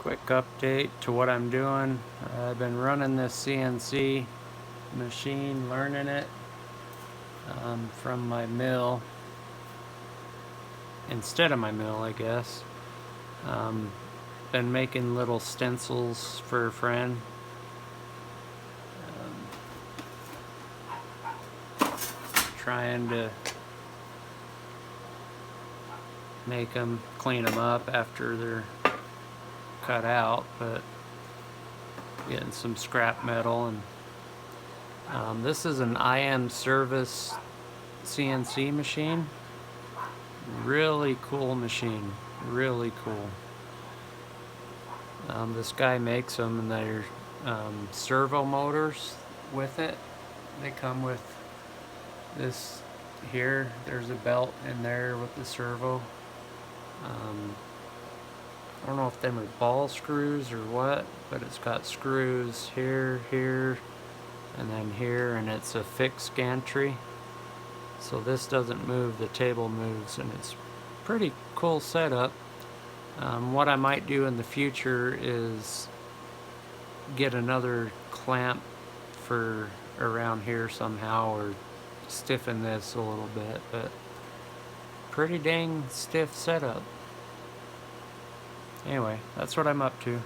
Quick update to what I'm doing. I've been running this CNC machine, learning it from my mill, instead of my mill, I guess. Been making little stencils for a friend. Trying to make them, clean them up after they're cut out, but getting some scrap metal. And this is an IM Service CNC machine. Really cool machine, really cool. This guy makes them, and they're servo motors with it. They come with this here. There's a belt in there with the servo. I don't know if them are ball screws or what, but it's got screws here, here, and then here, and it's a fixed gantry. So this doesn't move, the table moves, and it's pretty cool setup. What I might do in the future is get another clamp for around here somehow, or stiffen this a little bit, but pretty dang stiff setup. Anyway, that's what I'm up to.